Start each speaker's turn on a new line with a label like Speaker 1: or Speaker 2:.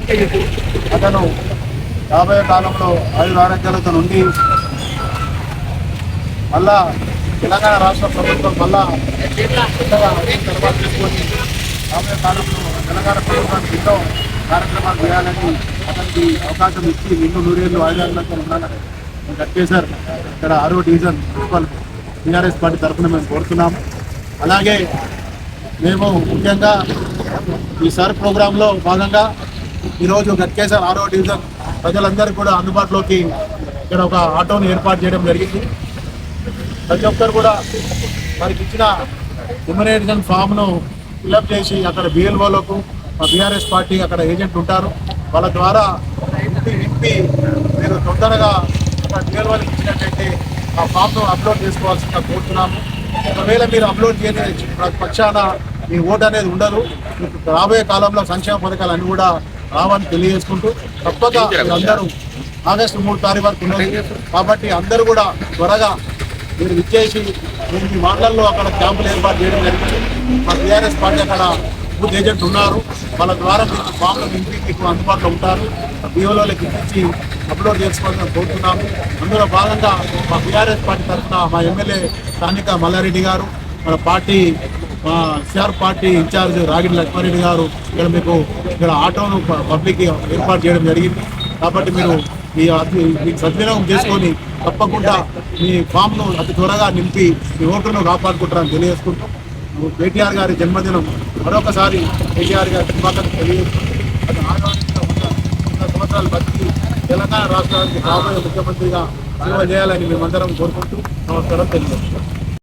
Speaker 1: అతను రాబోయే కాలంలో ఆయురారోగ్యాలతో ఉండి మళ్ళా తెలంగాణ రాష్ట్ర ప్రభుత్వం మళ్ళా కొత్తగా తర్వాత తీసుకొని రాబోయే కాలంలో తెలంగాణ ప్రభుత్వానికి ఎన్నో కార్యక్రమాలు చేయాలని అతనికి అవకాశం ఇచ్చి నిన్ను నూరేళ్ళు ఆయురారోగ్యాలతో ఉండాలని గట్కేసర్ ఇక్కడ 6వ డివిజన్ మున్సిపల్ టీఆర్ఎస్ పార్టీ తరఫున మేము కోరుతున్నాము. అలాగే మేము ముఖ్యంగా ఈ సర్ ప్రోగ్రాంలో భాగంగా ఈరోజు గట్కేసర్ 6వ డివిజన్ ప్రజలందరికీ కూడా అందుబాటులోకి ఇక్కడ ఒక ఆటోను ఏర్పాటు చేయడం జరిగింది. ప్రతి ఒక్కరు కూడా వారికి ఇచ్చిన ఇమ్యునైజేషన్ ఫామ్ను ఫిల్అప్ చేసి అక్కడ బిఎల్ఓలకు బీఆర్ఎస్ పార్టీ అక్కడ ఏజెంట్ ఉంటారు, వాళ్ళ ద్వారా నింపి మీరు తొందరగా అక్కడ బిఎల్ఓలకు ఇచ్చినట్టయితే ఆ ఫామ్ను అప్లోడ్ చేసుకోవాల్సిందిగా కోరుతున్నాము. ఒకవేళ మీరు అప్లోడ్ చేయని పక్షాన మీ ఓటు అనేది ఉండదు. రాబోయే కాలంలో సంక్షేమ పథకాలు అన్నీ కూడా రావని తెలియజేసుకుంటూ తప్పక అందరూ ఆగస్టు 3 తారీఖు వరకు ఉన్నది కాబట్టి అందరూ కూడా త్వరగా మీరు విచ్చేసి మీరు మీ వార్డులలో అక్కడ క్యాంపులు ఏర్పాటు చేయడం జరిగింది. మా టీఆర్ఎస్ పార్టీ అక్కడ బూత్ ఏజెంట్ ఉన్నారు, వాళ్ళ ద్వారా మీకు ఫామ్లు నింపి మీకు అందుబాటులో ఉంటారు. బిఓలోకి ఇప్పించి అప్లోడ్ చేసుకోవాలని కోరుతున్నాము. అందులో భాగంగా మా టీఆర్ఎస్ పార్టీ తరఫున మా ఎమ్మెల్యే స్థానిక మల్లారెడ్డి గారు, మన పార్టీ మా CR party incharge Ragidi Laxma Reddy గారు మీకు ఇక్కడ ఆటోను పబ్లిక్ ఏర్పాటు చేయడం జరిగింది. కాబట్టి మీరు మీకు సద్వినియోగం చేసుకొని తప్పకుండా మీ ఫామ్ను అతి త్వరగా నింపి మీ ఓటును కాపాడుకుంటారని తెలియజేసుకుంటూ కేటీఆర్ గారి జన్మదినం మరొకసారి కేటీఆర్ గారి శుభాకాంక్షలు తెలియజేసుకుంటూ అది ఆరోగ్యంగా ఉన్న సంవత్సరాలు బతికి తెలంగాణ రాష్ట్రానికి రాబోయే ముఖ్యమంత్రిగా సేవ చేయాలని మేమందరం కోరుకుంటూ నమస్కారం తెలియజేస్తాం.